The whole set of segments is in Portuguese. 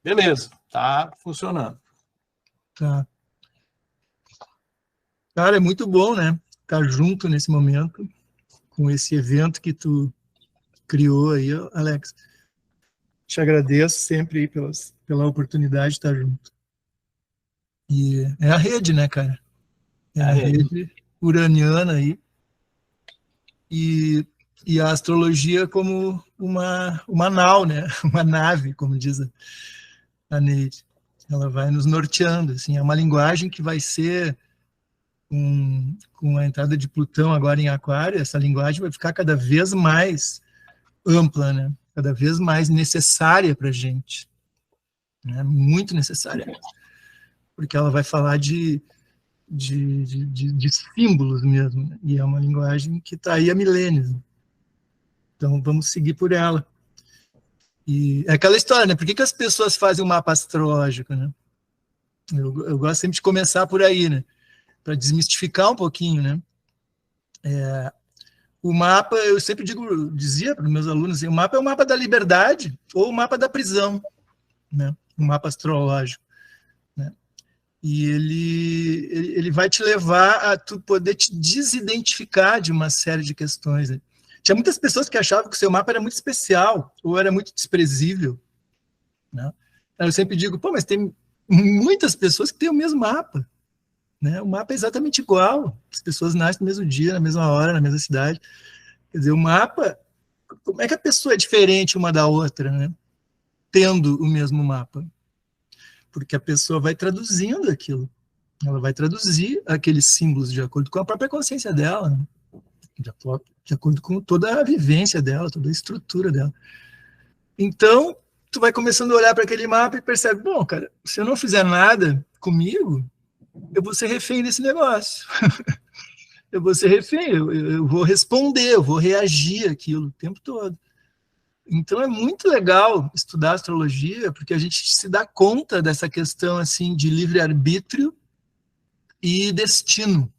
Beleza, tá funcionando. Tá. Cara, é muito bom, né? Estar junto nesse momento, com esse evento que tu criou aí, Alex. Te agradeço sempre aí pela oportunidade de estar junto. E é a rede, né, cara? É a rede uraniana aí. E, e a astrologia como uma nau, né? Uma nave, como diz a Neide. Ela vai nos norteando, assim. É uma linguagem que vai ser com a entrada de Plutão agora em Aquário, essa linguagem vai ficar cada vez mais ampla, né? Cada vez mais necessária para a gente, né? Muito necessária, porque ela vai falar de símbolos mesmo, né? E é uma linguagem que está aí há milênios. Então vamos seguir por ela. E é aquela história, né? Por que as pessoas fazem um mapa astrológico, né? Eu gosto sempre de começar por aí, né? Para desmistificar um pouquinho, né? O mapa, eu sempre dizia para os meus alunos, assim, o mapa é o mapa da liberdade ou o mapa da prisão, né? O mapa astrológico, né? E ele vai te levar a tu poder te desidentificar de uma série de questões, né? Tinha muitas pessoas que achavam que o seu mapa era muito especial ou era muito desprezível, né? Eu sempre digo, pô, mas tem muitas pessoas que têm o mesmo mapa, né? O mapa é exatamente igual, as pessoas nascem no mesmo dia, na mesma hora, na mesma cidade. Quer dizer, o mapa, como é que a pessoa é diferente uma da outra, né? Tendo o mesmo mapa? Porque a pessoa vai traduzindo aquilo. Ela vai traduzir aqueles símbolos de acordo com a própria consciência dela, né? De acordo com toda a vivência dela, toda a estrutura dela. Então, tu vai começando a olhar para aquele mapa e percebe, bom, cara, se eu não fizer nada comigo, eu vou ser refém desse negócio. Eu vou ser refém, eu vou responder, eu vou reagir àquilo o tempo todo. Então é muito legal estudar astrologia, porque a gente se dá conta dessa questão assim de livre-arbítrio e destino,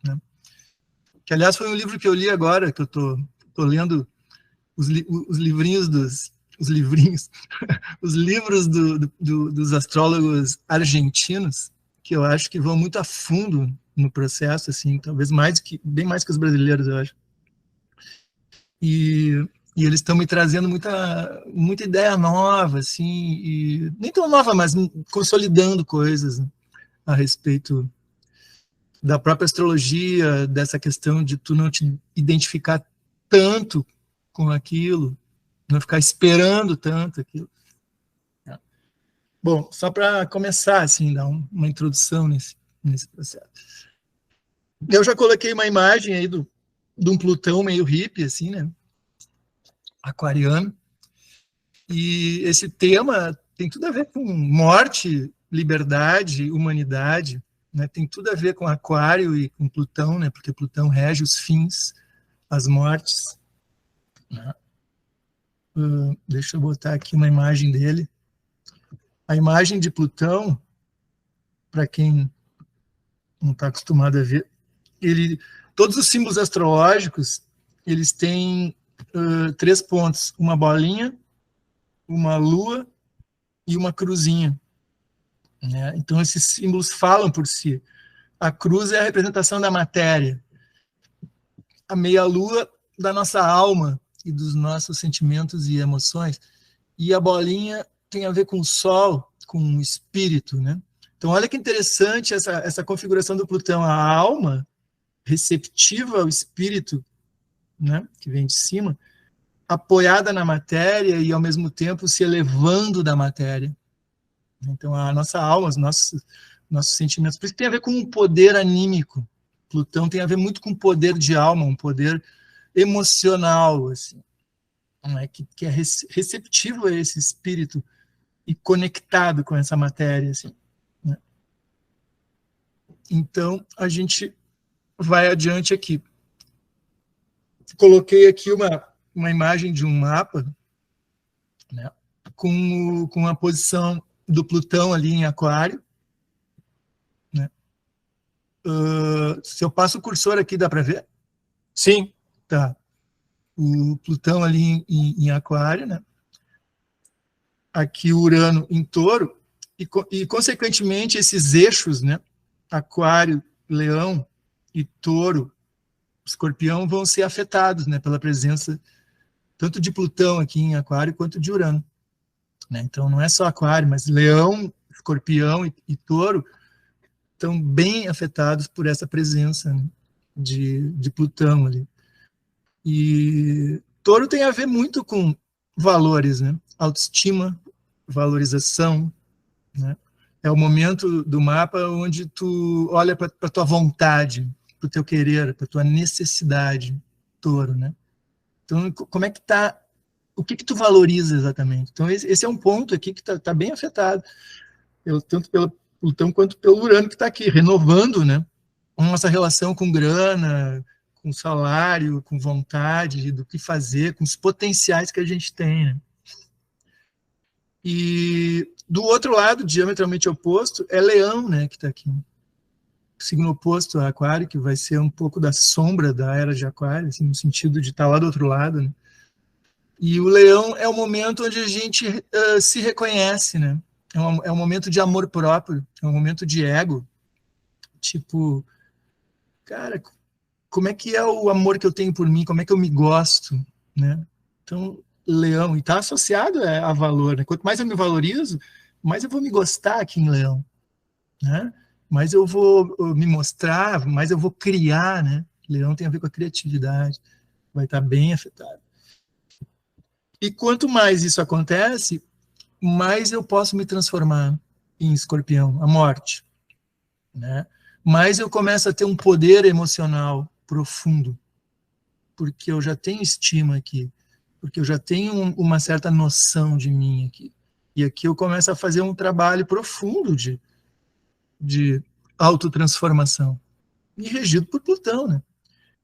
né? Que aliás foi um livro que eu li agora, que eu tô lendo os livrinhos os livrinhos, os livros dos astrólogos argentinos, que eu acho que vão muito a fundo no processo, assim, talvez bem mais que os brasileiros, eu acho. E, e eles estão me trazendo muita ideia nova, assim, e nem tão nova, mas consolidando coisas, né, a respeito da própria astrologia, dessa questão de tu não te identificar tanto com aquilo, não ficar esperando tanto aquilo. Bom, só para começar, assim, dar uma introdução nesse processo. Eu já coloquei uma imagem aí de um Plutão meio hippie, assim, né? Aquariano. E esse tema tem tudo a ver com morte, liberdade, humanidade, né? Tem tudo a ver com Aquário e com Plutão, né? Porque Plutão rege os fins, as mortes, né? Deixa eu botar aqui uma imagem dele. A imagem de Plutão, para quem não está acostumado a ver, todos os símbolos astrológicos, eles têm 3 pontos: uma bolinha, uma lua e uma cruzinha, né? Então esses símbolos falam por si. A cruz é a representação da matéria, a meia-lua da nossa alma e dos nossos sentimentos e emoções, e a bolinha tem a ver com o sol, com o espírito, né? Então olha que interessante essa configuração do Plutão, a alma receptiva ao espírito, né, que vem de cima, apoiada na matéria e ao mesmo tempo se elevando da matéria. Então a nossa alma, os nossos sentimentos, por isso tem a ver com um poder anímico. Plutão tem a ver muito com poder de alma, um poder emocional, assim, né, que é receptivo a esse espírito e conectado com essa matéria, assim, né? Então a gente vai adiante aqui. Coloquei aqui uma imagem de um mapa, né, com a posição do Plutão ali em Aquário, né? Se eu passo o cursor aqui, dá para ver? Sim. Tá. O Plutão ali em Aquário, né? aqui Urano em Touro, e consequentemente, esses eixos, né, Aquário, Leão e Touro, Escorpião, vão ser afetados, né, pela presença tanto de Plutão aqui em Aquário quanto de Urano. Né? Então, não é só Aquário, mas Leão, Escorpião e Touro estão bem afetados por essa presença, né, de Plutão ali. E Touro tem a ver muito com valores, né? Autoestima, valorização, né? É o momento do mapa onde tu olha para a tua vontade, para o teu querer, para a tua necessidade, Touro, né? Então, como é que tá? O que tu valoriza exatamente? Então, esse é um ponto aqui que tá bem afetado, tanto pelo Plutão quanto pelo Urano que está aqui, renovando, né, a nossa relação com grana, com salário, com vontade do que fazer, com os potenciais que a gente tem. Né? E do outro lado, diametralmente oposto, é Leão, né, que está aqui. Signo oposto a Aquário, que vai ser um pouco da sombra da era de Aquário, assim, no sentido de estar lá do outro lado. Né? E o Leão é o momento onde a gente se reconhece, né? É um momento de amor próprio, é um momento de ego. Tipo, cara, como é que é o amor que eu tenho por mim? Como é que eu me gosto, né? Então, Leão, e está associado a valor, né? Quanto mais eu me valorizo, mais eu vou me gostar aqui em Leão, né? Mais eu vou me mostrar, mais eu vou criar, né? Leão tem a ver com a criatividade, vai estar bem afetado. E quanto mais isso acontece, mais eu posso me transformar em Escorpião, a morte, né? Mais eu começo a ter um poder emocional profundo, porque eu já tenho estima aqui, porque eu já tenho uma certa noção de mim aqui. E aqui eu começo a fazer um trabalho profundo de autotransformação, e regido por Plutão, né?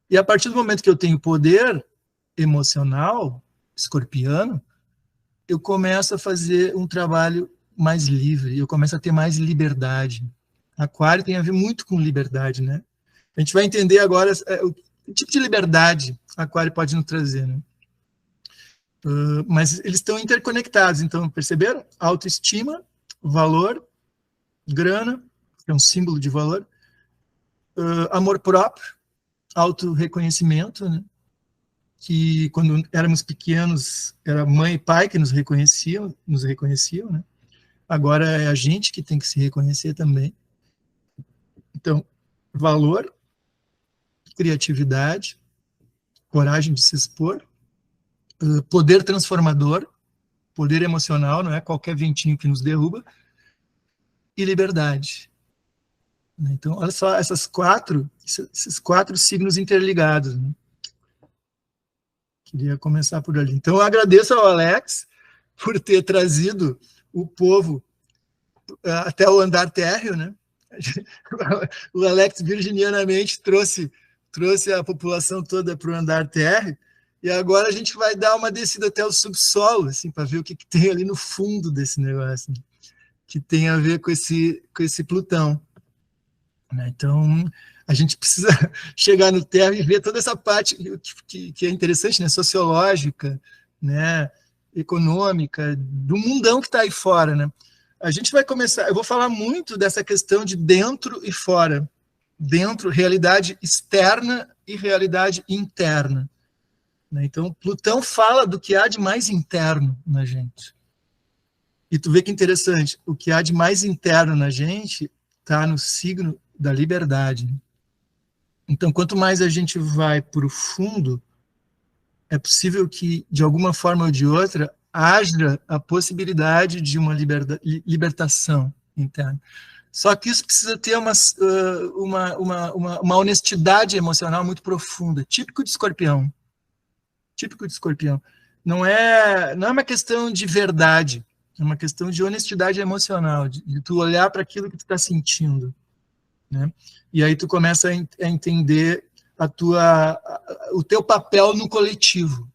E a partir do momento que eu tenho poder emocional, escorpiano, eu começo a fazer um trabalho mais livre, eu começo a ter mais liberdade. Aquário tem a ver muito com liberdade, né? A gente vai entender agora o tipo de liberdade Aquário pode nos trazer, né? Mas eles estão interconectados, então, perceberam? Autoestima, valor, grana, que é um símbolo de valor, amor próprio, autorreconhecimento, né? Que quando éramos pequenos, era mãe e pai que nos reconheciam, né? Agora é a gente que tem que se reconhecer também. Então, valor, criatividade, coragem de se expor, poder transformador, poder emocional, não é qualquer ventinho que nos derruba, e liberdade. Então, olha só esses quatro signos interligados. Né? Queria começar por ali. Então, eu agradeço ao Alex por ter trazido o povo até o andar térreo, né? O Alex virginianamente trouxe a população toda para o andar térreo, e agora a gente vai dar uma descida até o subsolo, assim, para ver o que tem ali no fundo desse negócio, né? Que tem a ver com esse Plutão. Né? Então, a gente precisa chegar no térreo e ver toda essa parte que é interessante, né? Sociológica, né? Econômica, do mundão que está aí fora, né? A gente vai começar, eu vou falar muito dessa questão de dentro e fora. Dentro, realidade externa e realidade interna. Né? Então, Plutão fala do que há de mais interno na gente. E tu vê que interessante, o que há de mais interno na gente está no signo da liberdade. Então, quanto mais a gente vai para o fundo, é possível que, de alguma forma ou de outra, haja a possibilidade de uma libertação interna. Só que isso precisa ter uma honestidade emocional muito profunda, típico de Escorpião. Típico de Escorpião. Não é uma questão de verdade, é uma questão de honestidade emocional, de tu olhar para aquilo que tu está sentindo. Né? E aí tu começa a entender o teu papel no coletivo.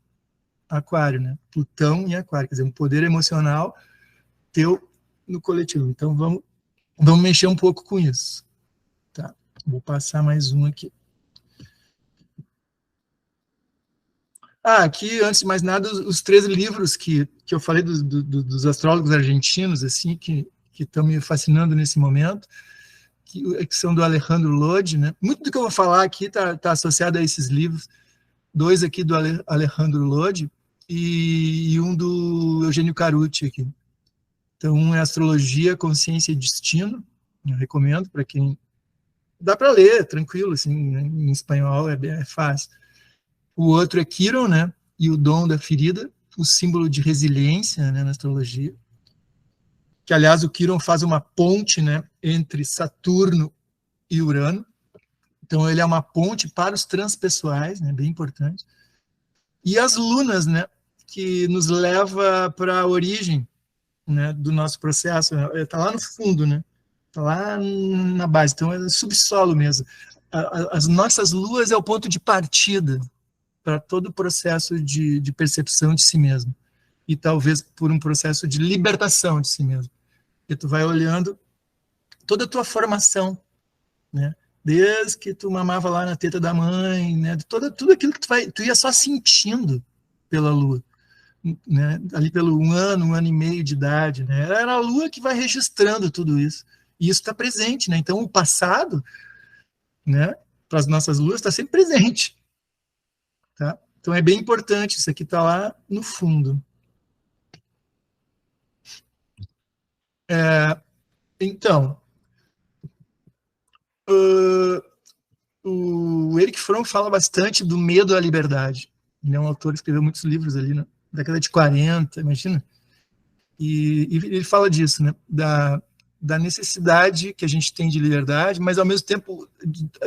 Aquário, né? Plutão e Aquário, quer dizer, um poder emocional teu no coletivo. Então vamos mexer um pouco com isso. Tá? Vou passar mais um aqui. Aqui, antes de mais nada, os 3 livros que eu falei dos astrólogos argentinos, assim, que estão me fascinando nesse momento, que são do Alejandro Lodi, né? Muito do que eu vou falar aqui está associado a esses livros. 2 aqui do Alejandro Lodi e um do Eugênio Carucci aqui. Então, um é Astrologia, Consciência e Destino, eu recomendo para quem... Dá para ler, tranquilo, assim, em espanhol é fácil. O outro é Quiron, né? E o Dom da Ferida, o símbolo de resiliência, né, na astrologia. Que, aliás, o Quiron faz uma ponte, né, entre Saturno e Urano. Então, ele é uma ponte para os transpessoais, né, bem importante. E as lunas, né, que nos leva para a origem, né, do nosso processo. Está lá no fundo, né? Está lá na base. Então, é subsolo mesmo. As nossas luas é o ponto de partida para todo o processo de percepção de si mesmo. E talvez por um processo de libertação de si mesmo. E tu vai olhando toda a tua formação, né? Desde que tu mamava lá na teta da mãe, né? Tudo aquilo que tu ia só sentindo pela lua, né? Ali pelo 1 ano e meio de idade, né? Era a lua que vai registrando tudo isso. E isso está presente, né? Então o passado, né? Para as nossas luas está sempre presente, tá? Então é bem importante. Isso aqui está lá no fundo. Então, o Erich Fromm fala bastante do medo à liberdade. Ele é um autor que escreveu muitos livros ali na década de 40, imagina. E ele fala disso, né? Da necessidade que a gente tem de liberdade, mas ao mesmo tempo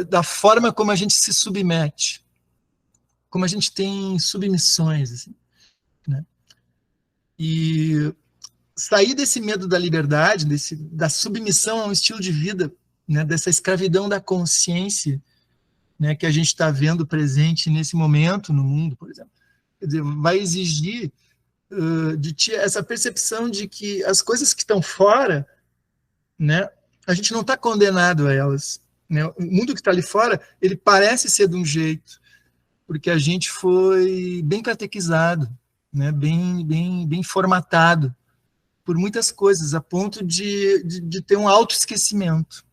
da forma como a gente se submete, como a gente tem submissões, assim, né? E sair desse medo da liberdade, da submissão a um estilo de vida, né? Dessa escravidão da consciência, né? Que a gente está vendo presente nesse momento no mundo, por exemplo. Quer dizer, vai exigir de ti essa percepção de que as coisas que estão fora, né, a gente não está condenado a elas, né? O mundo que está ali fora, ele parece ser de um jeito, porque a gente foi bem catequizado, né, bem formatado por muitas coisas, a ponto de ter um autoesquecimento,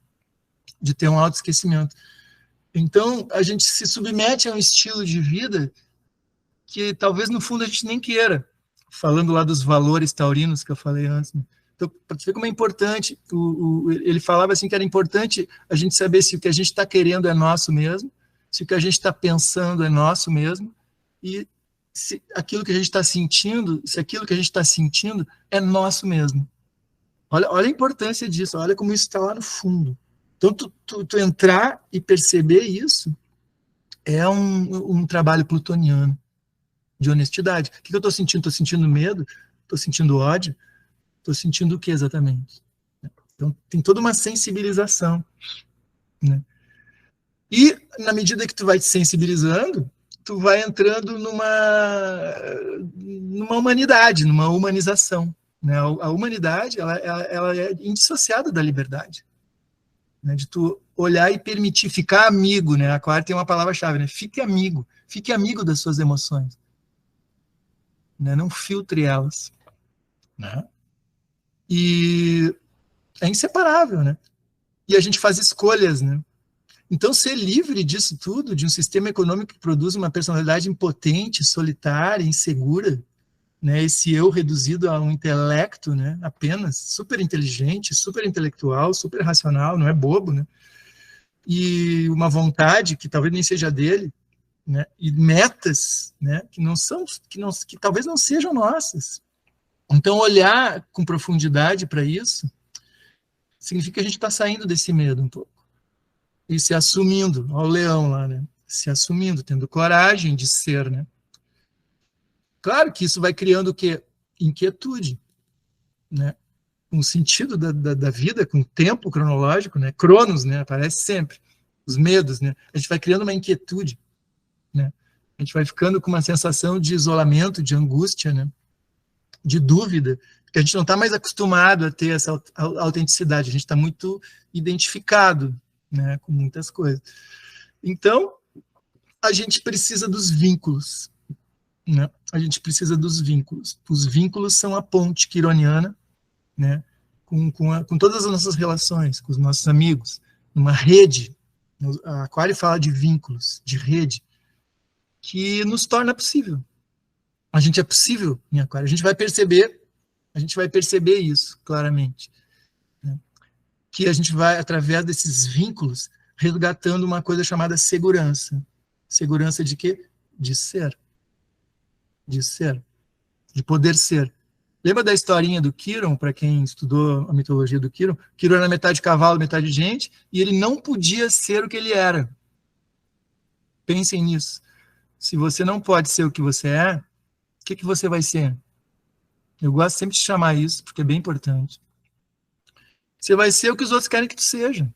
Então, a gente se submete a um estilo de vida que talvez no fundo a gente nem queira, falando lá dos valores taurinos que eu falei antes, né? Então, para ver como é importante, ele falava assim que era importante a gente saber se o que a gente está querendo é nosso mesmo, se o que a gente está pensando é nosso mesmo, e se aquilo que a gente está sentindo, se aquilo que a gente está sentindo é nosso mesmo. Olha a importância disso, olha como isso está lá no fundo. Então, tu entrar e perceber isso é um trabalho plutoniano de honestidade. O que eu estou sentindo? Estou sentindo medo? Estou sentindo ódio? Estou sentindo o que exatamente? Então, tem toda uma sensibilização, né? E, na medida que tu vai te sensibilizando, tu vai entrando numa humanidade, numa humanização, né? A humanidade, ela é indissociada da liberdade, né? De tu olhar e permitir, ficar amigo, né? A quarta tem uma palavra-chave, né? Fique amigo das suas emoções, né? Não filtre elas, né? E é inseparável, né? E a gente faz escolhas, né? Então, ser livre disso tudo, de um sistema econômico que produz uma personalidade impotente, solitária, insegura, né? Esse eu reduzido a um intelecto, né? Apenas super inteligente, super intelectual, super racional, não é bobo, né? E uma vontade que talvez nem seja dele, né? E metas, né? Que talvez não sejam nossas. Então, olhar com profundidade para isso significa que a gente está saindo desse medo um pouco. E se assumindo, ao leão lá, né? Se assumindo, tendo coragem de ser, né? Claro que isso vai criando o quê? Inquietude, né? Um sentido da vida, com tempo cronológico, né? Cronos, né? Aparece sempre. Os medos, né? A gente vai criando uma inquietude, né? A gente vai ficando com uma sensação de isolamento, de angústia, né? De dúvida, porque a gente não está mais acostumado a ter essa autenticidade, a gente está muito identificado, né, com muitas coisas. Então, a gente precisa dos vínculos, né, a gente precisa dos vínculos. Os vínculos são a ponte quironiana, né, com todas as nossas relações, com os nossos amigos, uma rede. A Aquário fala de vínculos, de rede, que nos torna possível. A gente é possível em Aquário. A gente vai perceber isso claramente, né, que a gente vai, através desses vínculos, resgatando uma coisa chamada segurança. Segurança de quê? De ser. De ser. De poder ser. Lembra da historinha do Quiron, para quem estudou a mitologia do Quiron? Quiron era metade cavalo, metade gente, e ele não podia ser o que ele era. Pensem nisso. Se você não pode ser o que você é, o que você vai ser? Eu gosto sempre de chamar isso, porque é bem importante. Você vai ser o que os outros querem que tu seja.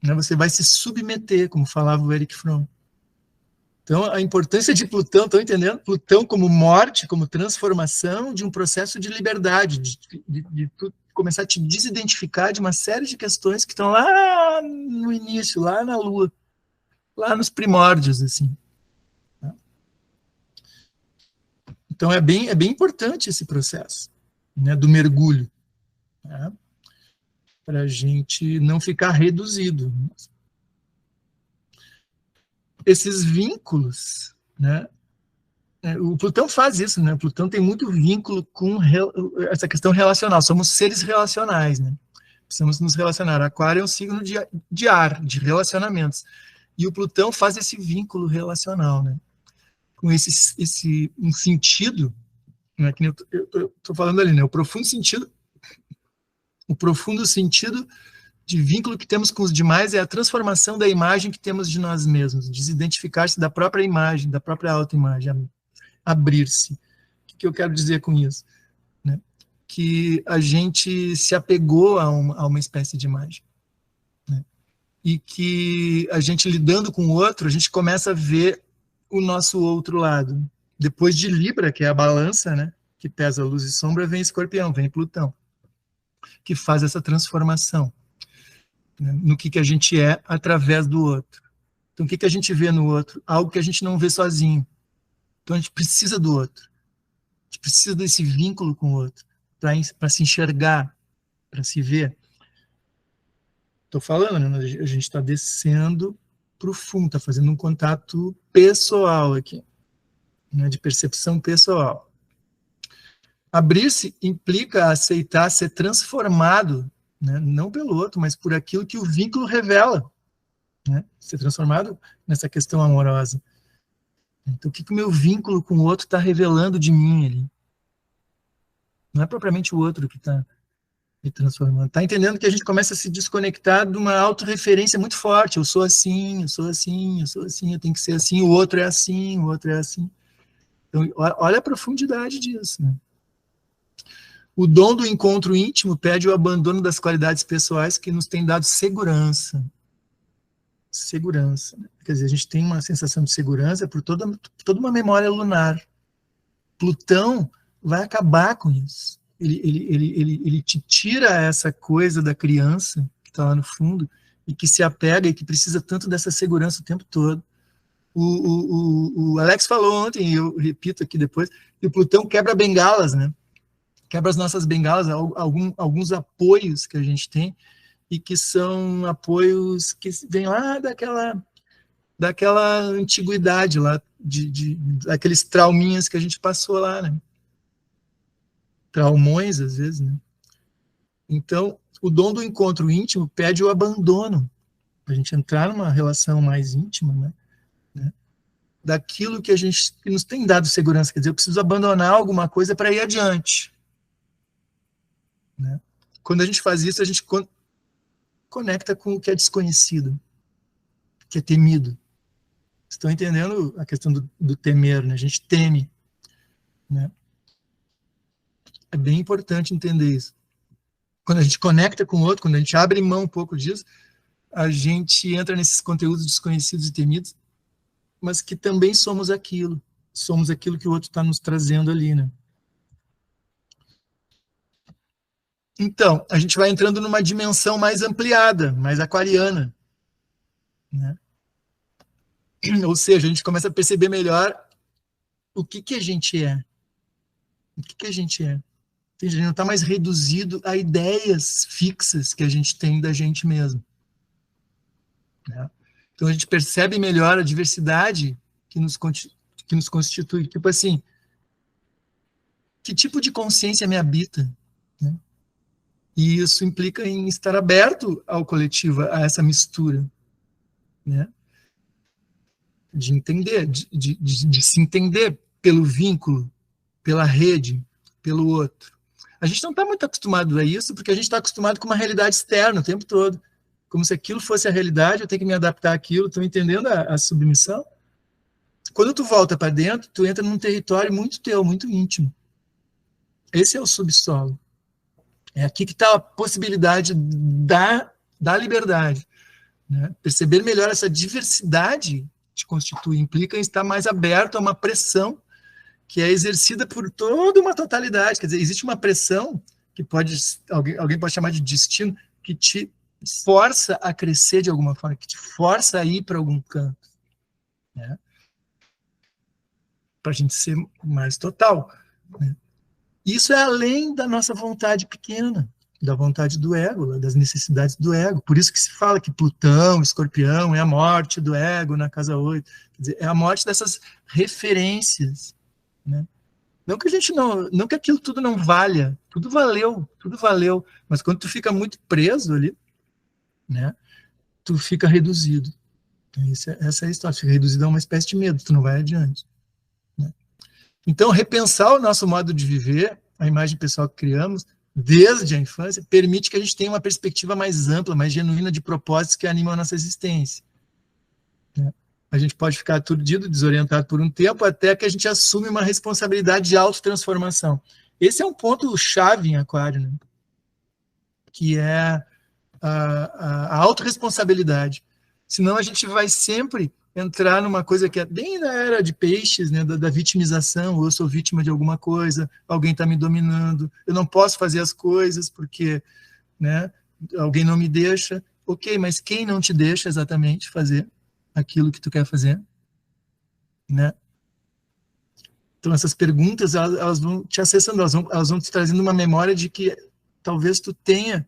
Você vai se submeter, como falava o Erich Fromm. Então, a importância de Plutão, estão entendendo? Plutão como morte, como transformação de um processo de liberdade, de tu começar a te desidentificar de uma série de questões que estão lá no início, lá na Lua, lá nos primórdios, assim. Então, é bem importante esse processo, né, do mergulho, né, para a gente não ficar reduzido. Esses vínculos, né, o Plutão faz isso, né? O Plutão tem muito vínculo com essa questão relacional. Somos seres relacionais, né? Precisamos nos relacionar. Aquário é um signo de ar, de relacionamentos. E o Plutão faz esse vínculo relacional, né? Com um sentido, né? Que eu estou falando ali, né? O profundo sentido de vínculo que temos com os demais é a transformação da imagem que temos de nós mesmos, desidentificar-se da própria imagem, da própria autoimagem, abrir-se. O que eu quero dizer com isso? Né? Que a gente se apegou a uma espécie de imagem. Né? E que a gente, lidando com o outro, a gente começa a ver o nosso outro lado. Depois de Libra, que é a balança, né? Que pesa luz e sombra, vem Escorpião, vem Plutão, que faz essa transformação, né, no que a gente é através do outro. Então, o que a gente vê no outro? Algo que a gente não vê sozinho. Então, a gente precisa do outro. A gente precisa desse vínculo com o outro para se enxergar, para se ver. Estou falando, né? A gente está descendo para o fundo, está fazendo um contato pessoal aqui, né, de percepção pessoal. Abrir-se implica aceitar ser transformado, né, não pelo outro, mas por aquilo que o vínculo revela. Né? Ser transformado nessa questão amorosa. Então, o que o meu vínculo com o outro está revelando de mim ali? Não é propriamente o outro que está me transformando. Está entendendo que a gente começa a se desconectar de uma autorreferência muito forte. Eu sou assim, eu sou assim, eu sou assim, eu tenho que ser assim, o outro é assim, o outro é assim. Então, olha a profundidade disso. Né? O dom do encontro íntimo pede o abandono das qualidades pessoais que nos têm dado segurança. Segurança. Né? Quer dizer, a gente tem uma sensação de segurança por toda uma memória lunar. Plutão vai acabar com isso. Ele te tira essa coisa da criança que está lá no fundo e que se apega e que precisa tanto dessa segurança o tempo todo. O Alex falou ontem, e eu repito aqui depois, que o Plutão quebra bengalas, né? Quebra as nossas bengalas, alguns apoios que a gente tem e que são apoios que vêm lá daquela antiguidade lá, daqueles trauminhas que a gente passou lá, né? Traumões, às vezes, né? Então, o dom do encontro íntimo pede o abandono, a gente entrar numa relação mais íntima, né? Daquilo que que nos tem dado segurança, quer dizer, eu preciso abandonar alguma coisa para ir adiante. Né? Quando a gente faz isso, a gente conecta com o que é desconhecido, que é temido. Estão entendendo a questão do temer, né? A gente teme, né? É bem importante entender isso. Quando a gente conecta com o outro, quando a gente abre mão um pouco disso, a gente entra nesses conteúdos desconhecidos e temidos, mas que também somos aquilo que o outro está nos trazendo ali, né? Então, a gente vai entrando numa dimensão mais ampliada, mais aquariana, né? Ou seja, a gente começa a perceber melhor o que a gente é. O que a gente é. A gente não está mais reduzido a ideias fixas que a gente tem da gente mesmo. Né? Então a gente percebe melhor a diversidade que nos constitui. Tipo assim, que tipo de consciência me habita? Né? E isso implica em estar aberto ao coletivo, a essa mistura. Né? De entender, de se entender pelo vínculo, pela rede, pelo outro. A gente não está muito acostumado a isso, porque a gente está acostumado com uma realidade externa o tempo todo. Como se aquilo fosse a realidade, eu tenho que me adaptar àquilo. Estão entendendo a submissão? Quando tu volta para dentro, tu entra num território muito teu, muito íntimo. Esse é o subsolo. É aqui que está a possibilidade da liberdade. Né? Perceber melhor essa diversidade te constitui, implica em estar mais aberto a uma pressão que é exercida por toda uma totalidade. Quer dizer, existe uma pressão que alguém pode chamar de destino, que te força a crescer de alguma forma, que te força a ir para algum canto. Né? Para a gente ser mais total. Né? Isso é além da nossa vontade pequena, da vontade do ego, das necessidades do ego. Por isso que se fala que Plutão, Escorpião, é a morte do ego na casa 8. Quer dizer, é a morte dessas referências. Né? Não que a gente não que aquilo tudo não valha, tudo valeu, mas quando tu fica muito preso ali, né, tu fica reduzido. Então, essa é a história, tu fica reduzido a uma espécie de medo, tu não vai adiante. Né? Então, repensar o nosso modo de viver, a imagem pessoal que criamos, desde a infância, permite que a gente tenha uma perspectiva mais ampla, mais genuína de propósitos que animam a nossa existência. Né? A gente pode ficar aturdido, desorientado por um tempo, até que a gente assume uma responsabilidade de autotransformação. Esse é um ponto chave em Aquário, né? Que é a autorresponsabilidade. Senão a gente vai sempre entrar numa coisa que é bem na era de peixes, né? da vitimização, ou eu sou vítima de alguma coisa, alguém está me dominando, eu não posso fazer as coisas porque, né, alguém não me deixa. Ok, mas quem não te deixa exatamente fazer aquilo que tu quer fazer, né? Então essas perguntas, elas vão te acessando, elas vão te trazendo uma memória de que talvez tu tenha,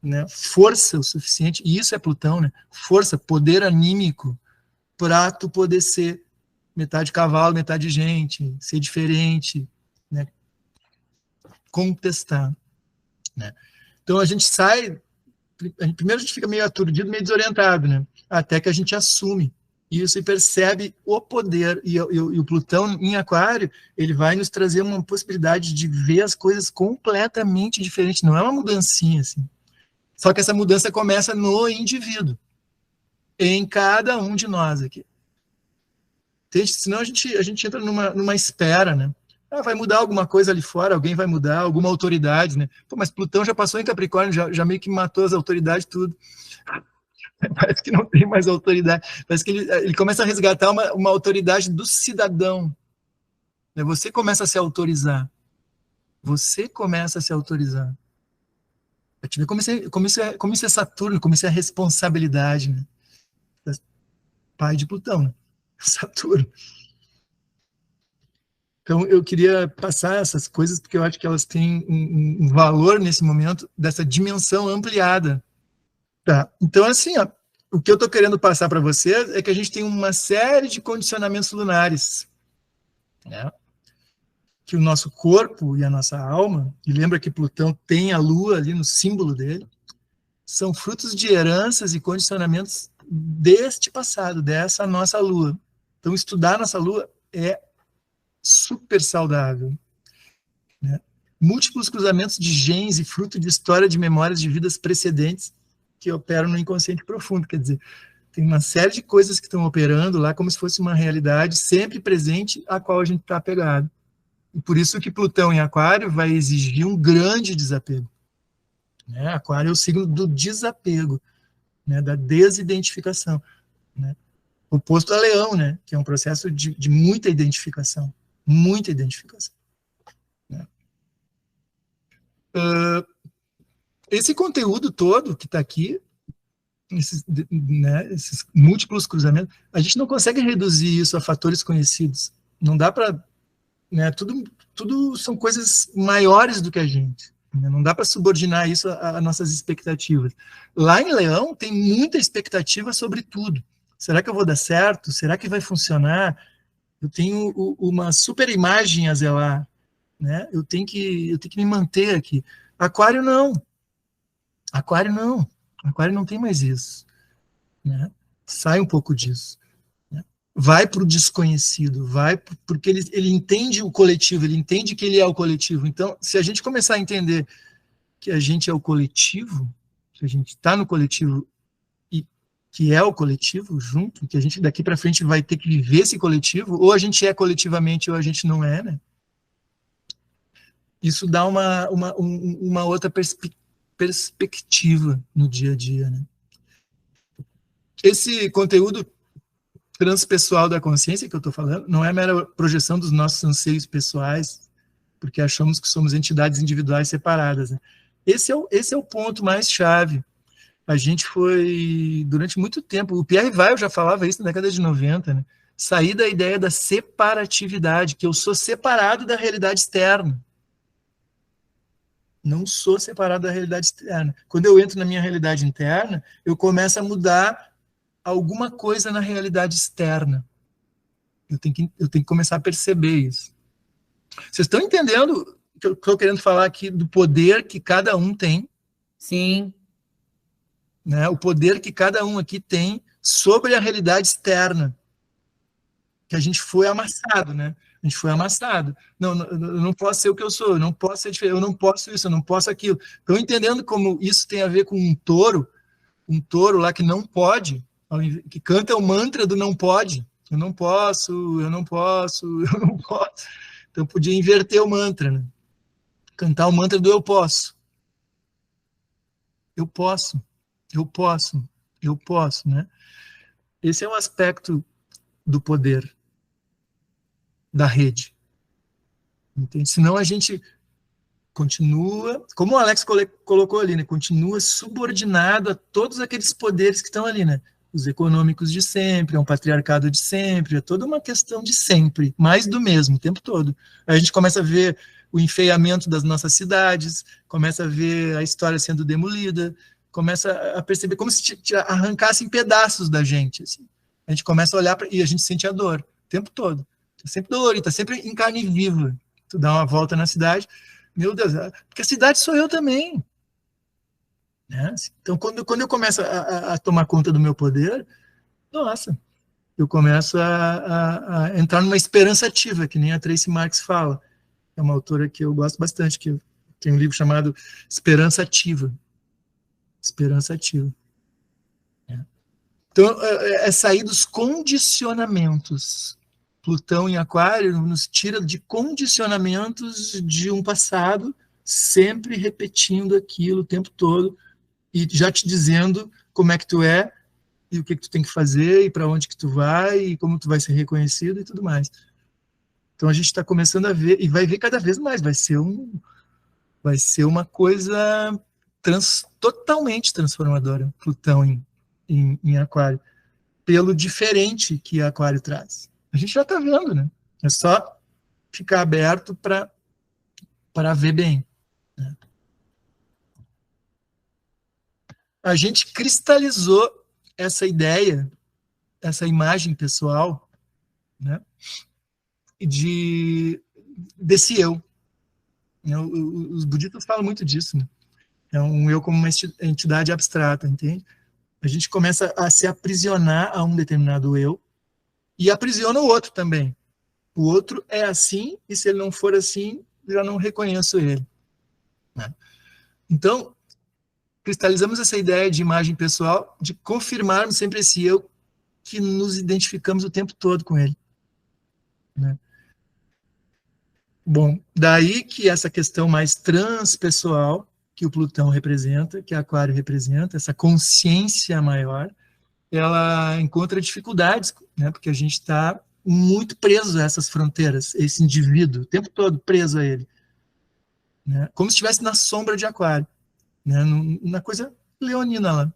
né, força o suficiente, e isso é Plutão, né? Força, poder anímico, para tu poder ser metade cavalo, metade gente, ser diferente, né? Contestar, né? Então a gente sai, primeiro a gente fica meio aturdido, meio desorientado, né? Até que a gente assume isso e percebe o poder. E o Plutão em Aquário, ele vai nos trazer uma possibilidade de ver as coisas completamente diferentes. Não é uma mudancinha, assim. Só que essa mudança começa no indivíduo, em cada um de nós aqui. Senão a gente entra numa espera, né? Vai mudar alguma coisa ali fora, alguém vai mudar, alguma autoridade, né? Pô, mas Plutão já passou em Capricórnio, já meio que matou as autoridades, tudo. Parece que não tem mais autoridade. Parece que ele começa a resgatar uma autoridade do cidadão. Né? Você começa a se autorizar. Você começa a se autorizar. Como isso é Saturno, como isso é a responsabilidade. Né? Pai de Plutão, né? Saturno. Então, eu queria passar essas coisas porque eu acho que elas têm um valor nesse momento dessa dimensão ampliada. Tá. Então, assim, ó, o que eu estou querendo passar para vocês é que a gente tem uma série de condicionamentos lunares, né? Que o nosso corpo e a nossa alma, e lembra que Plutão tem a Lua ali no símbolo dele, são frutos de heranças e condicionamentos deste passado, dessa nossa Lua. Então, estudar nossa Lua é super saudável. Né? Múltiplos cruzamentos de genes e fruto de história de memórias de vidas precedentes que operam no inconsciente profundo. Quer dizer, tem uma série de coisas que estão operando lá como se fosse uma realidade sempre presente a qual a gente está apegado. E por isso que Plutão em Aquário vai exigir um grande desapego. Né? Aquário é o signo do desapego, né? Da desidentificação. Né? Oposto a Leão, né? Que é um processo de muita identificação. Muita identificação. Né? Esse conteúdo todo que está aqui, esses múltiplos cruzamentos, a gente não consegue reduzir isso a fatores conhecidos. Não dá para, né, tudo são coisas maiores do que a gente. Né? Não dá para subordinar isso a nossas expectativas. Lá em Leão tem muita expectativa sobre tudo. Será que eu vou dar certo? Será que vai funcionar? Eu tenho uma super imagem a zelar, né? Eu tenho que me manter aqui. Aquário não. Aquário não. Aquário não tem mais isso, né? Sai um pouco disso. Né? Vai para o desconhecido, porque ele entende o coletivo, ele entende que ele é o coletivo. Então, se a gente começar a entender que a gente é o coletivo, que a gente está no coletivo e que é o coletivo junto, que a gente daqui para frente vai ter que viver esse coletivo, ou a gente é coletivamente ou a gente não é, né? Isso dá uma outra perspectiva no dia a dia, né? Esse conteúdo transpessoal da consciência que eu estou falando não é mera projeção dos nossos anseios pessoais, porque achamos que somos entidades individuais separadas. Né? Esse é o ponto mais chave. A gente foi, durante muito tempo, o Pierre Weil já falava isso na década de 90, né? Sair da ideia da separatividade, que eu sou separado da realidade externa. Não sou separado da realidade externa. Quando eu entro na minha realidade interna, eu começo a mudar alguma coisa na realidade externa. Eu tenho que começar a perceber isso. Vocês estão entendendo o que eu estou querendo falar aqui do poder que cada um tem? Sim. Né? O poder que cada um aqui tem sobre a realidade externa. Que a gente foi amassado, né? A gente foi amassado. Não, eu não posso ser o que eu sou, eu não posso ser diferente, eu não posso isso, eu não posso aquilo. Estão entendendo como isso tem a ver com um touro lá que não pode, que canta o mantra do não pode. Eu não posso, eu não posso, eu não posso. Então podia inverter o mantra, né? Cantar o mantra do eu posso. Eu posso, eu posso, eu posso, né? Esse é um aspecto do poder da rede. Entende? Senão a gente continua, como o Alex colocou ali, né? Continua subordinado a todos aqueles poderes que estão ali, né? Os econômicos de sempre, é um patriarcado de sempre, é toda uma questão de sempre, mais do mesmo, o tempo todo. Aí a gente começa a ver o enfeiamento das nossas cidades, começa a ver a história sendo demolida, começa a perceber como se arrancassem pedaços da gente. Assim. A gente começa a olhar e a gente sente a dor o tempo todo. Tá sempre dolorido, tá sempre em carne viva. Tu dá uma volta na cidade, meu Deus, porque a cidade sou eu também. Né? Então, quando eu começo a tomar conta do meu poder, nossa, eu começo a entrar numa esperança ativa, que nem a Tracy Marx fala. É uma autora que eu gosto bastante, que tem um livro chamado Esperança Ativa. Esperança Ativa. Então, é sair dos condicionamentos. Plutão em Aquário nos tira de condicionamentos de um passado, sempre repetindo aquilo o tempo todo, e já te dizendo como é que tu é, e o que tu tem que fazer, e para onde que tu vai, e como tu vai ser reconhecido e tudo mais. Então a gente está começando a ver, e vai ver cada vez mais, vai ser uma coisa totalmente transformadora, Plutão em Aquário, pelo diferente que Aquário traz. A gente já está vendo, né? É só ficar aberto para ver bem. Né? A gente cristalizou essa ideia, essa imagem pessoal, né? Desse eu. Né? Os budistas falam muito disso, né? É um eu como uma entidade abstrata, entende? A gente começa a se aprisionar a um determinado eu e aprisiona o outro também. O outro é assim, e se ele não for assim, já não reconheço ele. Né? Então, cristalizamos essa ideia de imagem pessoal, de confirmarmos sempre esse eu que nos identificamos o tempo todo com ele. Né? Bom, daí que essa questão mais transpessoal, que o Plutão representa, que Aquário representa, essa consciência maior, ela encontra dificuldades, né? Porque a gente está muito preso a essas fronteiras, esse indivíduo, o tempo todo preso a ele. Né? Como se estivesse na sombra de Aquário, né? Na coisa leonina lá.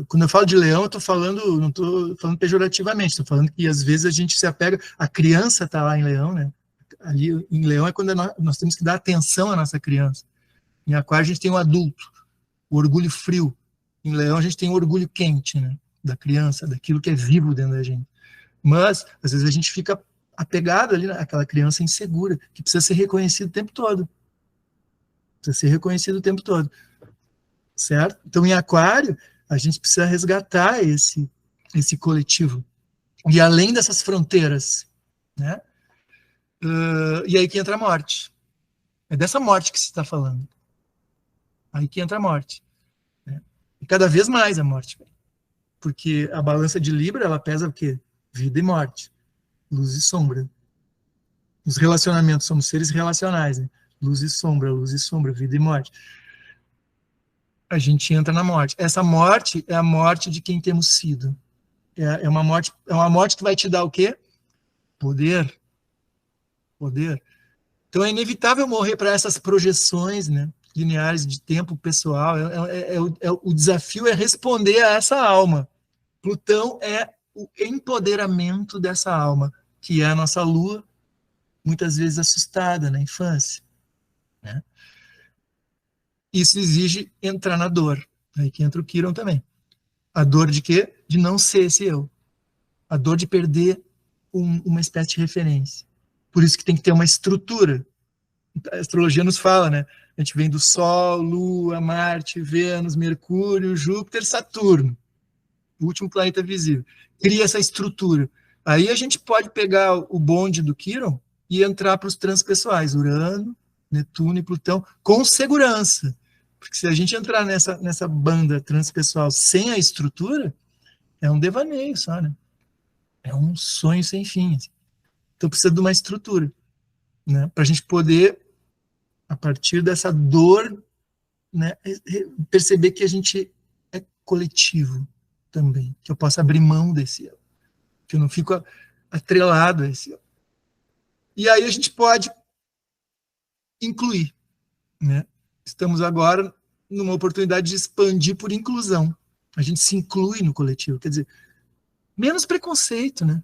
Quando eu falo de leão, eu tô falando, não estou falando pejorativamente, estou falando que às vezes a gente se apega, a criança está lá em leão, né? Ali em leão é quando nós temos que dar atenção à nossa criança. Em aquário a gente tem o adulto, o orgulho frio. Em leão a gente tem o orgulho quente, né? Da criança, daquilo que é vivo dentro da gente. Mas, às vezes, a gente fica apegado ali naquela criança insegura, que precisa ser reconhecido o tempo todo. Precisa ser reconhecido o tempo todo. Certo? Então, em aquário, a gente precisa resgatar esse coletivo. E além dessas fronteiras, né? E aí que entra a morte. É dessa morte que se está falando. Aí que entra a morte. Né? E cada vez mais a morte. Porque a balança de Libra, ela pesa o quê? Vida e morte. Luz e sombra. Os relacionamentos, somos seres relacionais. Né? Luz e sombra, vida e morte. A gente entra na morte. Essa morte é a morte de quem temos sido. É uma morte que vai te dar o quê? Poder. Poder. Então é inevitável morrer para essas projeções, né, lineares de tempo pessoal. O desafio é responder a essa alma. Plutão é o empoderamento dessa alma, que é a nossa lua, muitas vezes assustada na infância. Né? Isso exige entrar na dor. Aí que entra o Quirón também. A dor de quê? De não ser esse eu. A dor de perder uma espécie de referência. Por isso que tem que ter uma estrutura. A astrologia nos fala, né? A gente vem do Sol, Lua, Marte, Vênus, Mercúrio, Júpiter, Saturno. O último planeta visível. Cria essa estrutura. Aí a gente pode pegar o bonde do Quirón e entrar para os transpessoais, Urano, Netuno e Plutão, com segurança. Porque se a gente entrar nessa banda transpessoal sem a estrutura, é um devaneio só, né? É um sonho sem fim. Então precisa de uma estrutura, né? Para a gente poder, a partir dessa dor, né, perceber que a gente é coletivo também, que eu posso abrir mão desse eu, que eu não fico atrelado a esse eu. E aí a gente pode incluir, né? Estamos agora numa oportunidade de expandir por inclusão. A gente se inclui no coletivo, quer dizer, menos preconceito, né?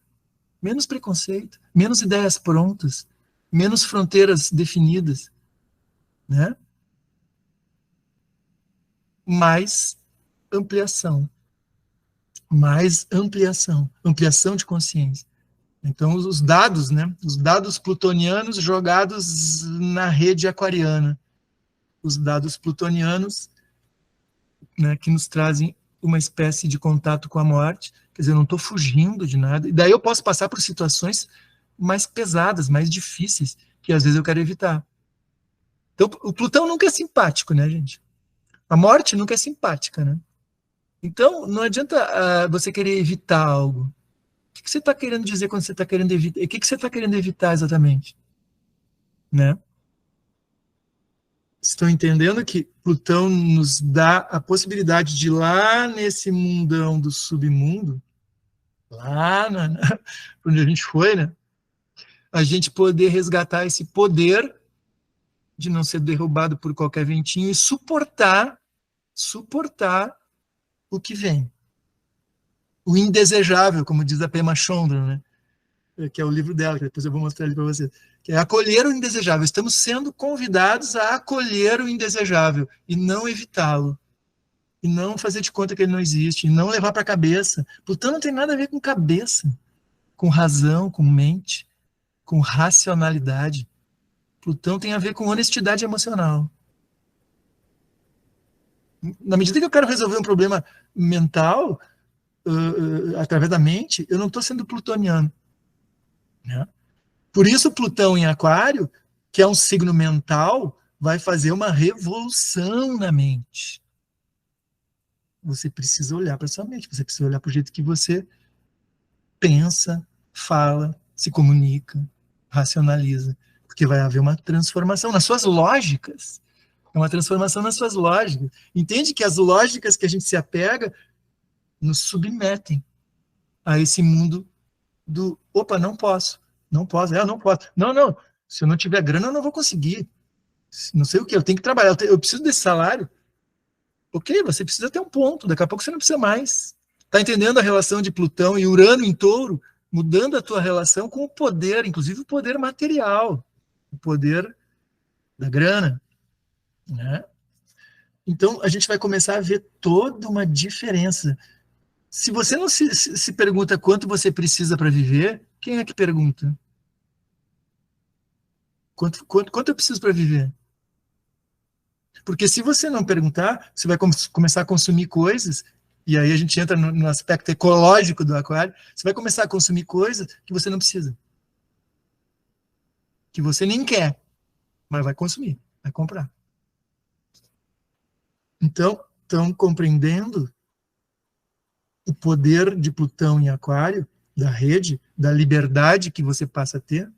Menos preconceito, menos ideias prontas, menos fronteiras definidas, né? Mais ampliação, ampliação de consciência. Então, os dados, né? Os dados plutonianos jogados na rede aquariana. Os dados plutonianos, né, que nos trazem uma espécie de contato com a morte. Quer dizer, eu não estou fugindo de nada. E daí eu posso passar por situações mais pesadas, mais difíceis, que às vezes eu quero evitar. Então, o Plutão nunca é simpático, né, gente? A morte nunca é simpática, né? Então, não adianta você querer evitar algo. O que você está querendo dizer quando você está querendo evitar? O que você está querendo evitar exatamente? Né? Estão entendendo que Plutão nos dá a possibilidade de lá nesse mundão do submundo, lá onde a gente foi, né? A gente poder resgatar esse poder de não ser derrubado por qualquer ventinho e suportar o que vem. O indesejável, como diz a Pema Chondro, né? Que é o livro dela, que depois eu vou mostrar ele para vocês, que é acolher o indesejável. Estamos sendo convidados a acolher o indesejável e não evitá-lo. E não fazer de conta que ele não existe, e não levar para a cabeça. Plutão não tem nada a ver com cabeça, com razão, com mente, com racionalidade. Plutão tem a ver com honestidade emocional. Na medida que eu quero resolver um problema mental, através da mente, eu não estou sendo plutoniano. Né? Por isso, Plutão em Aquário, que é um signo mental, vai fazer uma revolução na mente. Você precisa olhar para sua mente, você precisa olhar para o jeito que você pensa, fala, se comunica, racionaliza, porque vai haver uma transformação nas suas lógicas. É uma transformação nas suas lógicas. Entende que as lógicas que a gente se apega nos submetem a esse mundo do, opa, não posso, eu não posso. Não, se eu não tiver grana, eu não vou conseguir. Não sei o que, eu tenho que trabalhar, eu preciso desse salário. Ok, você precisa ter um ponto, daqui a pouco você não precisa mais. Está entendendo a relação de Plutão e Urano em Touro? Mudando a tua relação com o poder, inclusive o poder material, o poder da grana, né? Então, a gente vai começar a ver toda uma diferença. Se você não se pergunta quanto você precisa para viver, quem é que pergunta? Quanto eu preciso para viver? Porque se você não perguntar, você vai começar a consumir coisas, e aí a gente entra no aspecto ecológico do aquário, você vai começar a consumir coisas que você não precisa. Que você nem quer, mas vai consumir, vai comprar. Então, estão compreendendo o poder de Plutão em Aquário, da rede, da liberdade que você passa a ter,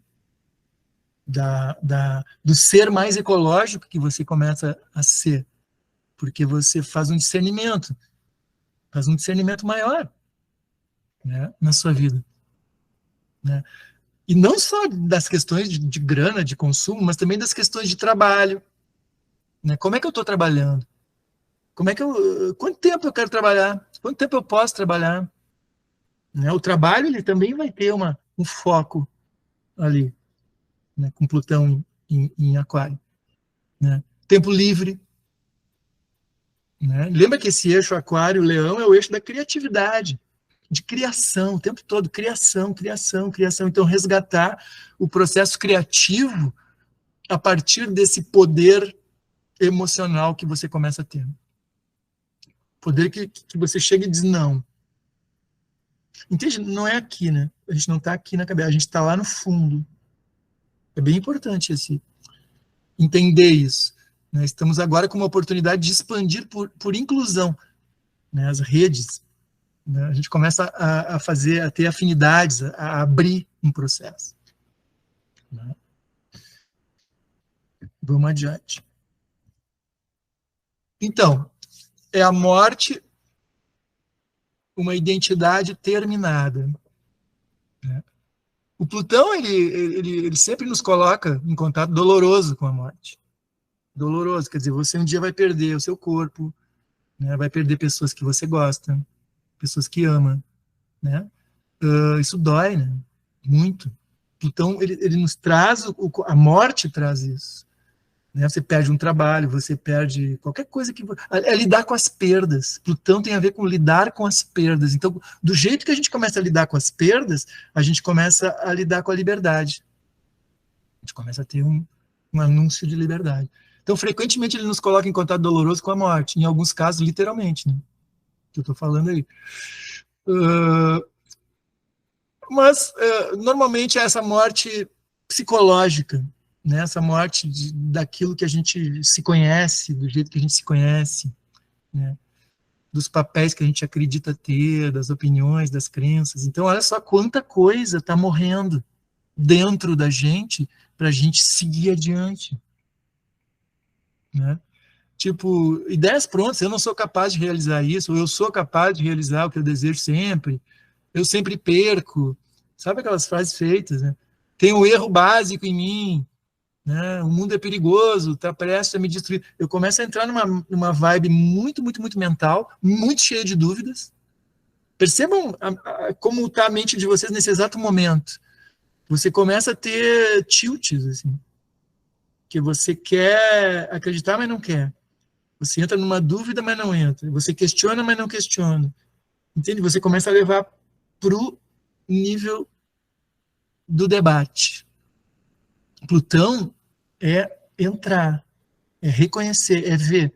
do ser mais ecológico que você começa a ser, porque você faz um discernimento maior, né, na sua vida, né? E não só das questões de grana, de consumo, mas também das questões de trabalho, né? Como é que eu estou trabalhando? Quanto tempo eu quero trabalhar? Quanto tempo eu posso trabalhar? Né? O trabalho ele também vai ter um foco ali, né? Com Plutão em Aquário, né? Tempo livre, né? Lembra que esse eixo Aquário-Leão é o eixo da criatividade, de criação, o tempo todo, criação, criação, criação. Então, resgatar o processo criativo a partir desse poder emocional que você começa a ter. Poder que você chega e diz não. Entende? Não é aqui, né? A gente não está aqui na cabeça, a gente está lá no fundo. É bem importante entender isso. Né? Estamos agora com uma oportunidade de expandir por inclusão, né? As redes. Né? A gente começa a ter afinidades, a abrir um processo. Né? Vamos adiante. Então, é a morte, uma identidade terminada. Né? O Plutão, ele sempre nos coloca em contato doloroso com a morte. Doloroso, quer dizer, você um dia vai perder o seu corpo, né? Vai perder pessoas que você gosta, pessoas que ama, né? Isso dói, né? Muito. Plutão, ele nos traz, a morte traz isso. Né? Você perde um trabalho, você perde qualquer coisa que... É lidar com as perdas. Plutão tem a ver com lidar com as perdas. Então, do jeito que a gente começa a lidar com as perdas, a gente começa a lidar com a liberdade. A gente começa a ter um anúncio de liberdade. Então, frequentemente, ele nos coloca em contato doloroso com a morte. Em alguns casos, literalmente, né? Que eu estou falando aí. Mas, normalmente, é essa morte psicológica, né? Essa morte daquilo que a gente se conhece, do jeito que a gente se conhece, né? Dos papéis que a gente acredita ter, das opiniões, das crenças. Então, olha só quanta coisa está morrendo dentro da gente para a gente seguir adiante. Né? Tipo, ideias prontas, eu não sou capaz de realizar isso, ou eu sou capaz de realizar o que eu desejo sempre, eu sempre perco. Sabe aquelas frases feitas, né? Tem um erro básico em mim, né? O mundo é perigoso, está prestes a me destruir. Eu começo a entrar numa vibe muito, muito, muito mental, muito cheia de dúvidas. Percebam como está a mente de vocês nesse exato momento. Você começa a ter tilts, assim, que você quer acreditar, mas não quer. Você entra numa dúvida, mas não entra. Você questiona, mas não questiona. Entende? Você começa a levar para o nível do debate. Plutão é entrar, é reconhecer, é ver.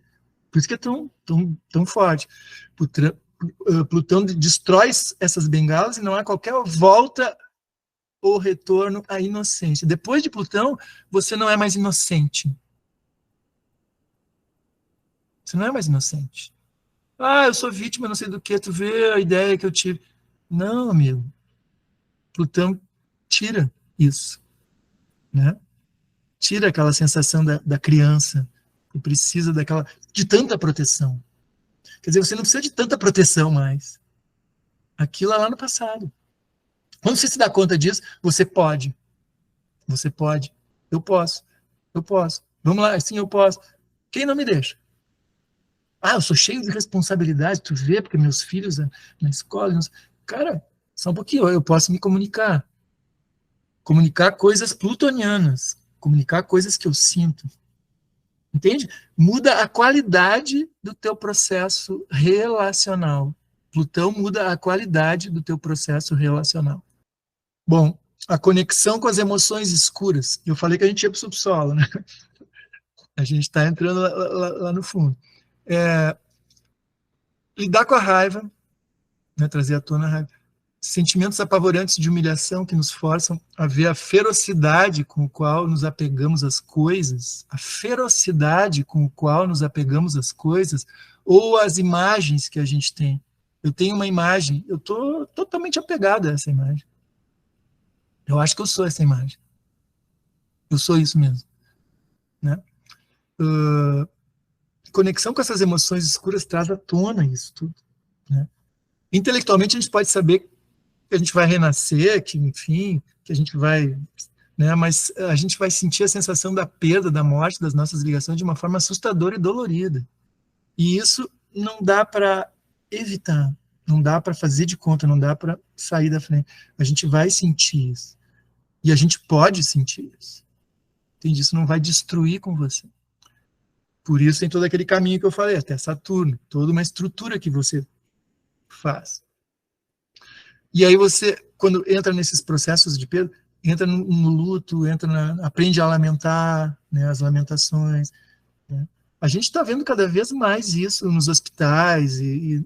Por isso que é tão forte. Plutão destrói essas bengalas e não há qualquer volta ou retorno à inocência. Depois de Plutão, você não é mais inocente. Você não é mais inocente. Ah, eu sou vítima, não sei do que, tu vê a ideia que eu tive. Não, amigo. Plutão tira isso, né? Tira aquela sensação da criança que precisa de tanta proteção. Quer dizer, você não precisa de tanta proteção mais. Aquilo é lá no passado. Quando você se dá conta disso, você pode. Você pode. Eu posso. Eu posso. Vamos lá, sim, eu posso. Quem não me deixa? eu sou cheio de responsabilidade, tu vê, porque meus filhos na escola... Cara, só um pouquinho, eu posso me comunicar. Comunicar coisas plutonianas. Comunicar coisas que eu sinto. Entende? Muda a qualidade do teu processo relacional. Plutão muda a qualidade do teu processo relacional. Bom, a conexão com as emoções escuras. Eu falei que a gente ia para o subsolo, né? A gente está entrando lá no fundo. Lidar com a raiva, né? Trazer à tona a raiva. Sentimentos apavorantes de humilhação que nos forçam a ver a ferocidade com a qual nos apegamos às coisas, a ferocidade com a qual nos apegamos às coisas, ou as imagens que a gente tem. Eu tenho uma imagem, eu estou totalmente apegado a essa imagem. Eu acho que eu sou essa imagem. Eu sou isso mesmo. Né? Conexão com essas emoções escuras traz à tona isso tudo. Né? Intelectualmente a gente pode saber que a gente vai renascer, que enfim, que a gente vai, né, mas a gente vai sentir a sensação da perda, da morte das nossas ligações de uma forma assustadora e dolorida. E isso não dá para evitar, não dá para fazer de conta, não dá para sair da frente. A gente vai sentir isso. E a gente pode sentir isso. Entende? Isso não vai destruir com você. Por isso tem todo aquele caminho que eu falei, até Saturno, toda uma estrutura que você faz. E aí você, quando entra nesses processos de perda, entra no luto, aprende a lamentar, né, as lamentações. Né? A gente está vendo cada vez mais isso nos hospitais e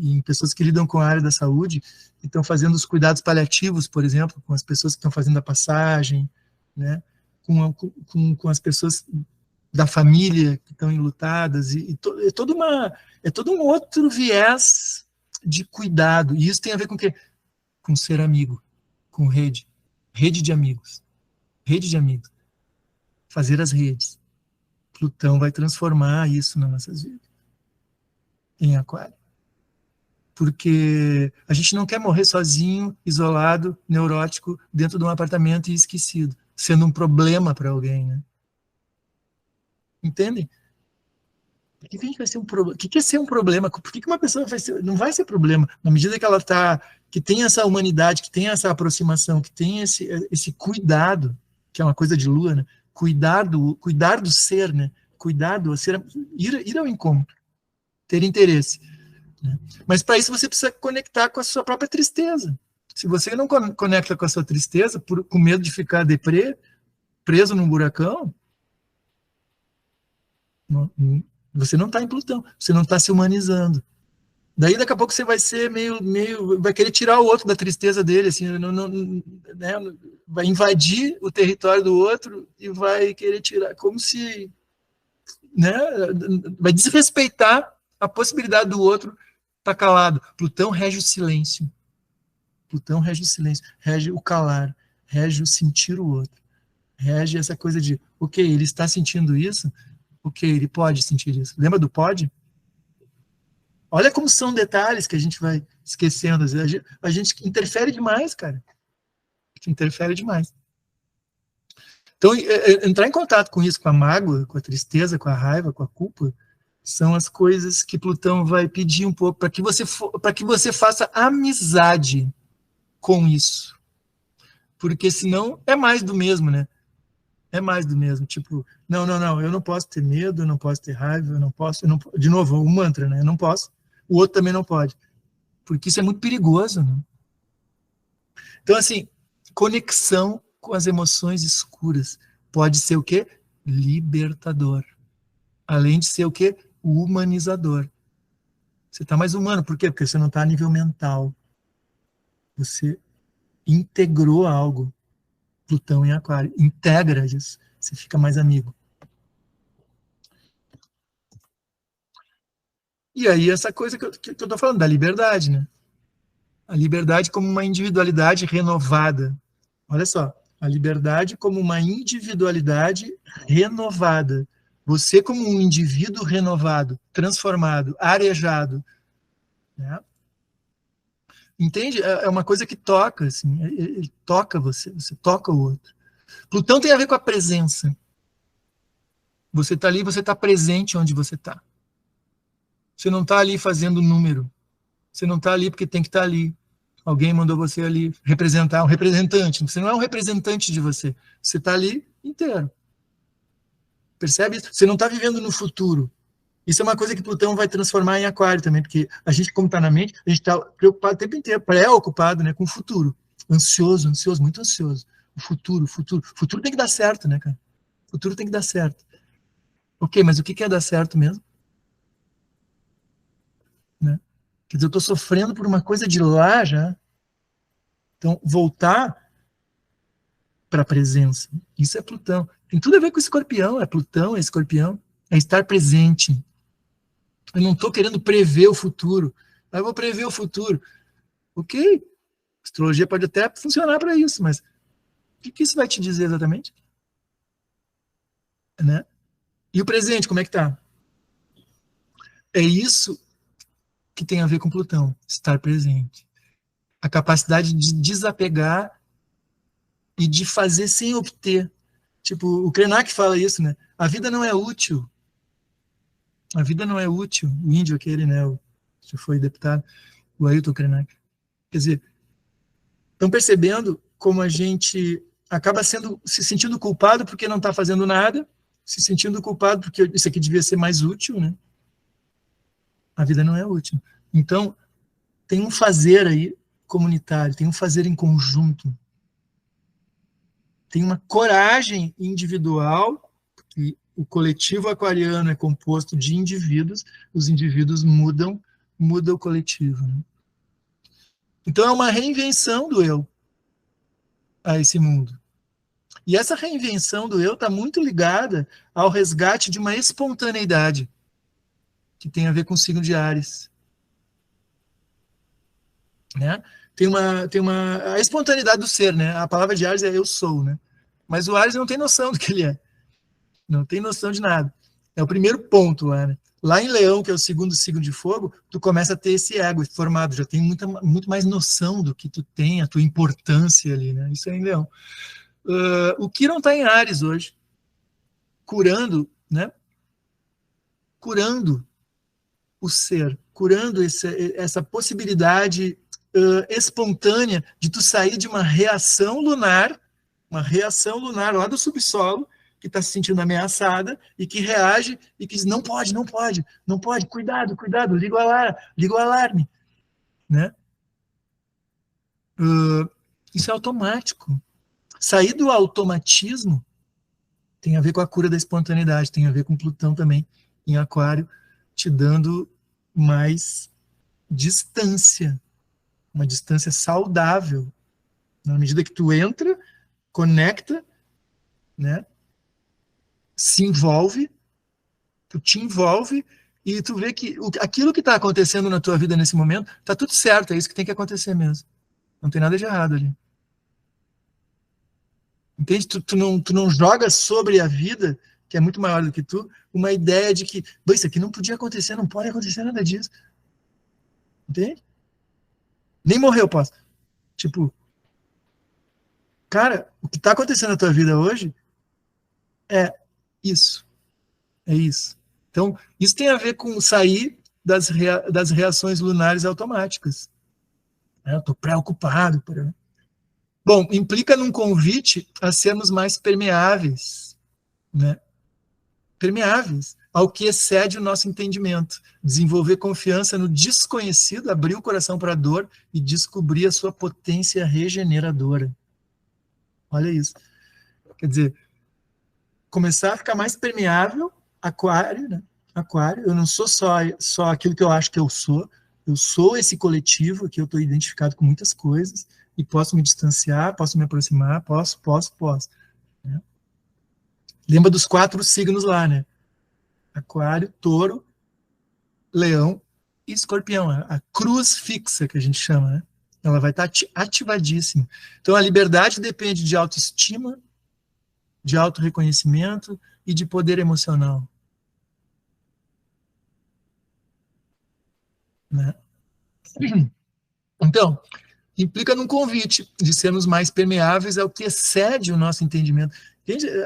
em pessoas que lidam com a área da saúde, que estão fazendo os cuidados paliativos, por exemplo, com as pessoas que estão fazendo a passagem, né, com as pessoas da família que estão enlutadas, é todo um outro viés de cuidado. E isso tem a ver com o quê? Com ser amigo, com rede de amigos. Rede de amigos. Fazer as redes. Plutão vai transformar isso nas nossas vidas. Em Aquário. Porque a gente não quer morrer sozinho, isolado, neurótico, dentro de um apartamento e esquecido, sendo um problema para alguém, né? Entendem? Por que a gente vai ser um problema? O que é ser um problema? Por que uma pessoa não vai ser problema? Na medida que ela que tem essa humanidade, que tem essa aproximação, que tem esse cuidado, que é uma coisa de lua, né? Cuidar do ser, né? Cuidar do ser, ir ao encontro, ter interesse. Né? Mas para isso você precisa conectar com a sua própria tristeza. Se você não conecta com a sua tristeza, com medo de ficar deprê, preso num buracão, você não está em Plutão, você não está se humanizando. Daí daqui a pouco você vai ser vai querer tirar o outro da tristeza dele, assim, né, vai invadir o território do outro e vai querer tirar, como se, né, vai desrespeitar a possibilidade do outro estar calado. Plutão rege o silêncio. Plutão rege o silêncio, rege o calar, rege o sentir o outro, rege essa coisa de, ok, ele está sentindo isso, ok, ele pode sentir isso. Lembra do pode? Olha como são detalhes que a gente vai esquecendo. A gente interfere demais, cara. A gente interfere demais. Então, entrar em contato com isso, com a mágoa, com a tristeza, com a raiva, com a culpa, são as coisas que Plutão vai pedir um pouco para que você faça amizade com isso. Porque senão é mais do mesmo, né? É mais do mesmo. Tipo, não, eu não posso ter medo, eu não posso ter raiva, eu não posso. De novo, o mantra, né? Eu não posso. O outro também não pode. Porque isso é muito perigoso. Né? Então, assim, conexão com as emoções escuras pode ser o quê? Libertador. Além de ser o quê? Humanizador. Você está mais humano. Por quê? Porque você não está a nível mental. Você integrou algo. Plutão em Aquário. Integra isso. Você fica mais amigo. E aí essa coisa que eu estou falando, da liberdade, né? A liberdade como uma individualidade renovada. Olha só, a liberdade como uma individualidade renovada. Você como um indivíduo renovado, transformado, arejado. Né? Entende? É uma coisa que toca, assim, ele toca você toca o outro. Plutão tem a ver com a presença. Você está ali, você está presente onde você está. Você não está ali fazendo número. Você não está ali porque tem que estar ali. Alguém mandou você ali representar um representante. Você não é um representante de você. Você está ali inteiro. Percebe isso? Você não está vivendo no futuro. Isso é uma coisa que Plutão vai transformar em Aquário também, porque a gente, como está na mente, a gente está preocupado o tempo inteiro, preocupado, né, com o futuro. Ansioso, muito ansioso. O futuro. O futuro tem que dar certo, né, cara? O futuro tem que dar certo. Ok, mas o que é dar certo mesmo? Né? Quer dizer, eu estou sofrendo por uma coisa de lá já. Então, voltar para a presença. Isso é Plutão. Tem tudo a ver com Escorpião. É Plutão, é Escorpião. É estar presente. Eu não estou querendo prever o futuro. Eu vou prever o futuro. Ok, astrologia pode até funcionar para isso, mas o que isso vai te dizer exatamente? Né? E o presente, como é que tá? É isso que tem a ver com Plutão, estar presente. A capacidade de desapegar e de fazer sem obter. Tipo, o Krenak fala isso, né? A vida não é útil. A vida não é útil. O índio aquele, né? Já foi deputado, o Ailton Krenak. Quer dizer, estão percebendo como a gente acaba se sentindo culpado porque não está fazendo nada, se sentindo culpado porque isso aqui devia ser mais útil, né? A vida não é útil. Então, tem um fazer aí comunitário, tem um fazer em conjunto, tem uma coragem individual, que o coletivo aquariano é composto de indivíduos, os indivíduos mudam o coletivo. Né? Então, é uma reinvenção do eu a esse mundo. E essa reinvenção do eu está muito ligada ao resgate de uma espontaneidade que tem a ver com o signo de Áries. Né? A espontaneidade do ser, né? A palavra de Áries é eu sou, né? Mas o Áries não tem noção do que ele é. Não tem noção de nada. É o primeiro ponto lá, né? Lá em Leão, que é o segundo signo de fogo, tu começa a ter esse ego formado, já tem muito mais noção do que tu tem, a tua importância ali, né? Isso é em Leão. O Quirón está em Áries hoje, curando, né? Curando o ser, curando essa possibilidade espontânea de tu sair de uma reação lunar lá do subsolo, que está se sentindo ameaçada e que reage e que diz, não pode, cuidado, liga o alarme, né? Isso é automático. Sair do automatismo tem a ver com a cura da espontaneidade, tem a ver com Plutão também em Aquário, te dando mais distância, uma distância saudável, na medida que tu entra, conecta, né? Se envolve, tu te envolve e tu vê que aquilo que está acontecendo na tua vida nesse momento está tudo certo, é isso que tem que acontecer mesmo. Não tem nada de errado ali. Entende? Tu não joga sobre a vida, que é muito maior do que tu, uma ideia de que isso aqui não podia acontecer, não pode acontecer nada disso. Entende? Nem morrer eu posso. Tipo, cara, o que está acontecendo na tua vida hoje é isso. É isso. Então, isso tem a ver com sair das reações lunares automáticas. Eu estou preocupado. Bom, implica num convite a sermos mais permeáveis, né? Permeáveis ao que excede o nosso entendimento. Desenvolver confiança no desconhecido, abrir o coração para a dor e descobrir a sua potência regeneradora. Olha isso. Quer dizer, começar a ficar mais permeável, Aquário, né? Aquário, eu não sou só aquilo que eu acho que eu sou esse coletivo que eu estou identificado com muitas coisas e posso me distanciar, posso me aproximar, posso. Né? Lembra dos 4 signos lá, né? Aquário, Touro, Leão e Escorpião, a cruz fixa que a gente chama, né? Ela vai estar ativadíssima. Então a liberdade depende de autoestima, de autorreconhecimento e de poder emocional. Né? Então, implica num convite de sermos mais permeáveis ao que excede o nosso entendimento.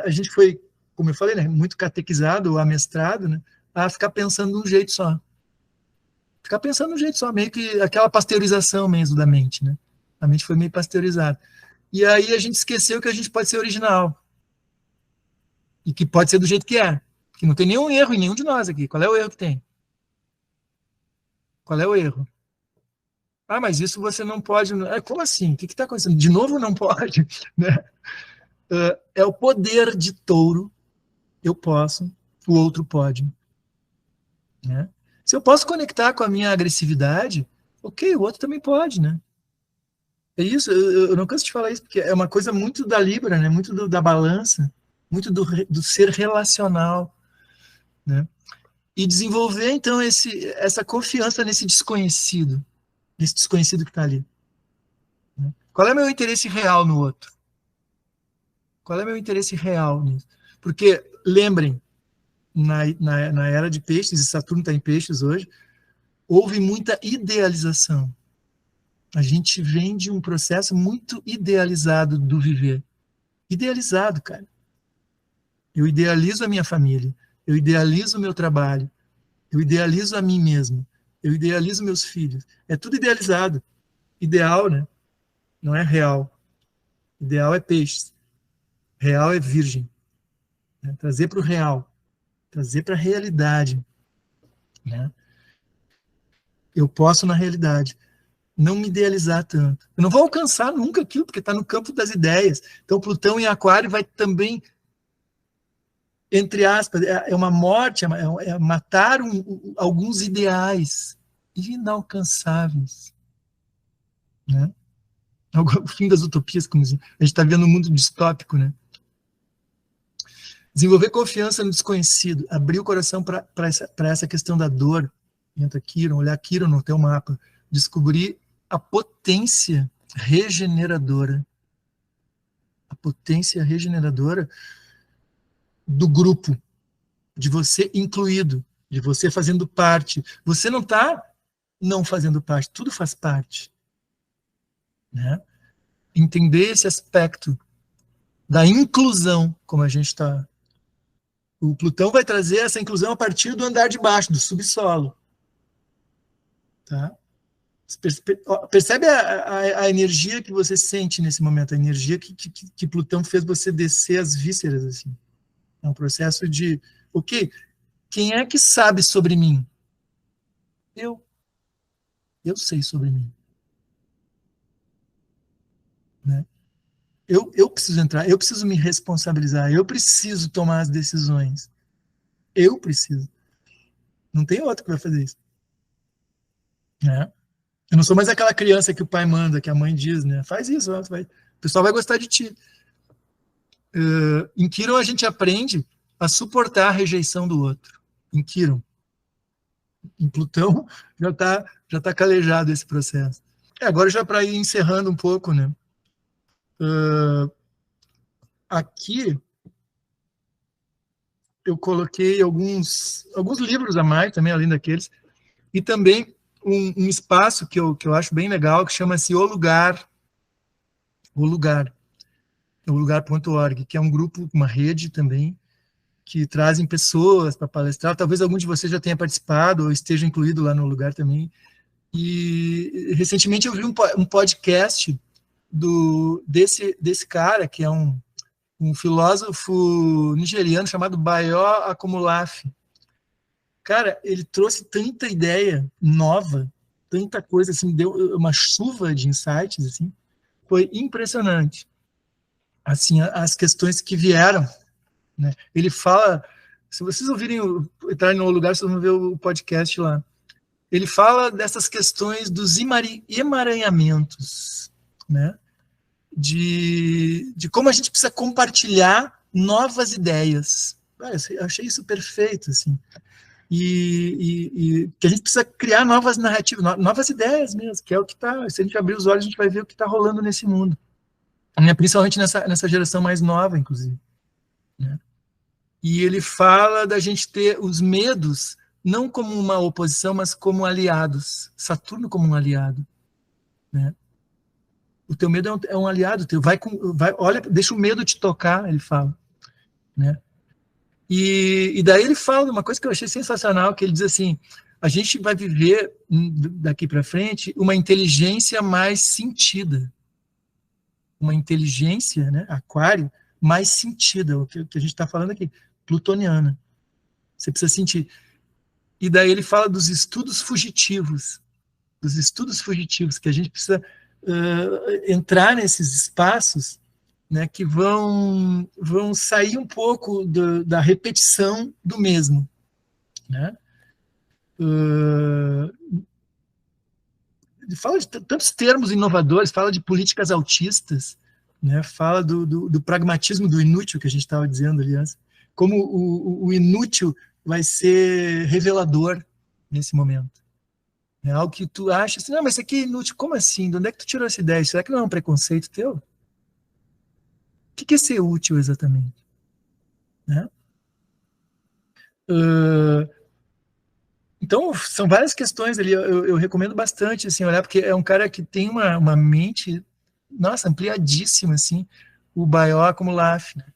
A gente foi, como eu falei, né, muito catequizado ou amestrado, né, a ficar pensando de um jeito só. Ficar pensando no jeito só, meio que aquela pasteurização mesmo da mente, né? A mente foi meio pasteurizada. E aí a gente esqueceu que a gente pode ser original. E que pode ser do jeito que é. Que não tem nenhum erro em nenhum de nós aqui. Qual é o erro que tem? Qual é o erro? Ah, mas isso você não pode... como assim? O que está acontecendo? De novo não pode? Né? É o poder de touro. Eu posso, o outro pode. Né? Se eu posso conectar com a minha agressividade, ok, o outro também pode, né? É isso, eu não canso de falar isso, porque é uma coisa muito da Libra, né? Muito da balança, muito do ser relacional, né? E desenvolver, então, essa confiança nesse desconhecido que está ali. Né? Qual é o meu interesse real no outro? Qual é o meu interesse real nisso? Porque, lembrem, na era de peixes, e Saturno está em peixes hoje, houve muita idealização. A gente vem de um processo muito idealizado do viver. Idealizado, cara. Eu idealizo a minha família, eu idealizo o meu trabalho, eu idealizo a mim mesmo, eu idealizo meus filhos. É tudo idealizado. Ideal, né? Não é real. Ideal é peixe. Real é virgem. Né? Trazer para o real. Trazer para a realidade. Né? Eu posso na realidade. Não me idealizar tanto. Eu não vou alcançar nunca aquilo, porque está no campo das ideias. Então, Plutão em Aquário vai também, entre aspas, é uma morte, é matar alguns ideais inalcançáveis. Né? O fim das utopias, como a gente está vendo um mundo distópico. Né? Desenvolver confiança no desconhecido, abrir o coração para essa questão da dor. Entra Quiron, olhar Quiron no teu mapa, descobrir a potência regeneradora. A potência regeneradora do grupo, de você incluído, de você fazendo parte. Você não está não fazendo parte, tudo faz parte. Né? Entender esse aspecto da inclusão, como a gente está. O Plutão vai trazer essa inclusão a partir do andar de baixo, do subsolo. Tá? Percebe a energia que você sente nesse momento, a energia que Plutão fez você descer as vísceras. Assim. É um processo de, ok, quem é que sabe sobre mim? Eu sei sobre mim. Né? Eu preciso entrar, eu preciso me responsabilizar, eu preciso tomar as decisões. Eu preciso. Não tem outro que vai fazer isso. Né? Eu não sou mais aquela criança que o pai manda, que a mãe diz, né? Faz isso, o pessoal vai gostar de ti. Em Quiron a gente aprende a suportar a rejeição do outro. Em Quiron. Em Plutão já tá calejado esse processo. Agora já para ir encerrando um pouco, né? Aqui eu coloquei alguns livros a mais também, além daqueles, e também um espaço que eu acho bem legal, que chama-se O Lugar, o lugar.org, que é um grupo, uma rede também, que trazem pessoas para palestrar. Talvez algum de vocês já tenha participado ou esteja incluído lá no lugar também. E recentemente eu vi um podcast desse cara, que é um filósofo nigeriano chamado Bayo Akomolafe. Cara, ele trouxe tanta ideia nova, tanta coisa, assim, deu uma chuva de insights, assim, foi impressionante. Assim, as questões que vieram, né? Ele fala, se vocês entrarem no lugar, vocês vão ver o podcast lá. Ele fala dessas questões dos emaranhamentos, né? De como a gente precisa compartilhar novas ideias. Eu achei isso perfeito, assim. E que a gente precisa criar novas narrativas, novas ideias mesmo, que é o que está. Se a gente abrir os olhos, a gente vai ver o que está rolando nesse mundo. Né? Principalmente nessa geração mais nova, inclusive. Né? E ele fala da gente ter os medos não como uma oposição, mas como aliados. Saturno como um aliado. Né? O teu medo é um aliado teu. Olha, deixa o medo te tocar, ele fala. Né? E daí ele fala uma coisa que eu achei sensacional, que ele diz assim, a gente vai viver daqui para frente uma inteligência mais sentida. Uma inteligência, né, aquário, mais sentida, o que a gente está falando aqui, plutoniana. Você precisa sentir. E daí ele fala dos estudos fugitivos, que a gente precisa entrar nesses espaços, né, que vão sair um pouco da repetição do mesmo, né? Fala de tantos termos inovadores, fala de políticas autistas, né? Fala do pragmatismo do inútil, que a gente estava dizendo ali antes, como o inútil vai ser revelador nesse momento. É algo que tu acha assim, não, mas isso aqui é inútil, como assim? De onde é que tu tirou essa ideia? Será que não é um preconceito teu? O que é ser útil exatamente? Né? Então, são várias questões ali, eu recomendo bastante, assim, olhar, porque é um cara que tem uma mente, nossa, ampliadíssima, assim, o Baió como Laf, né?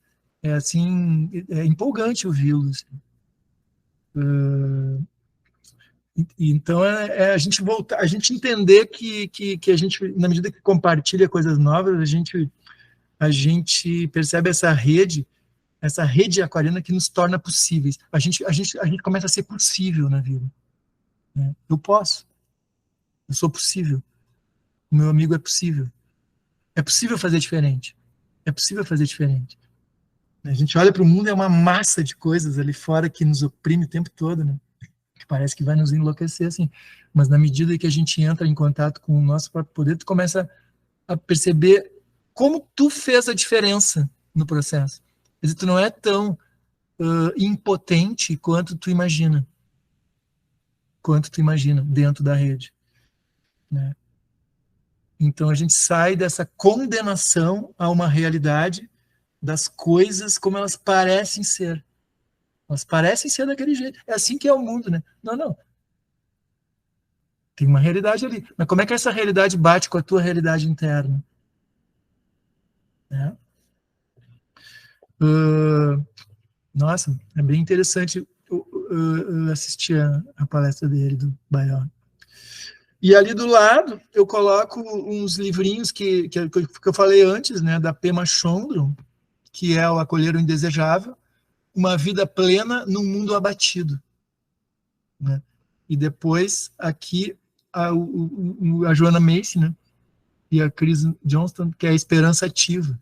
É, assim, é empolgante ouvi-lo, assim. Então, a gente voltar, a gente entender que a gente, na medida que compartilha coisas novas, a gente percebe essa rede aquariana que nos torna possíveis. A gente começa a ser possível na vida. Né? Eu posso. Eu sou possível. O meu amigo é possível. É possível fazer diferente. É possível fazer diferente. A gente olha para o mundo, é uma massa de coisas ali fora que nos oprime o tempo todo, né? Que parece que vai nos enlouquecer, assim. Mas na medida que a gente entra em contato com o nosso próprio poder, tu começa a perceber como tu fez a diferença no processo. Quer dizer, tu não é tão impotente quanto tu imagina. Dentro da rede. Né? Então a gente sai dessa condenação a uma realidade das coisas como elas parecem ser. Elas parecem ser daquele jeito. É assim que é o mundo, né? Não. Tem uma realidade ali. Mas como é que essa realidade bate com a tua realidade interna? Né? Nossa, é bem interessante assistir a palestra dele, do Baió. E ali do lado, eu coloco uns livrinhos que eu falei antes, né, da Pema Chödrön, que é o Acolher o Indesejável, Uma Vida Plena num Mundo Abatido. Né? E depois, aqui, a Joanna Macy, né, e a Chris Johnston, que é a Esperança Ativa,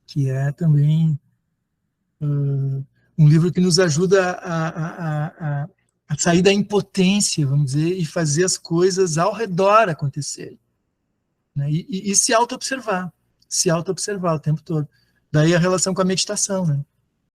que é também um livro que nos ajuda a sair da impotência, vamos dizer, e fazer as coisas ao redor acontecerem. Né? E se auto-observar o tempo todo. Daí a relação com a meditação, né?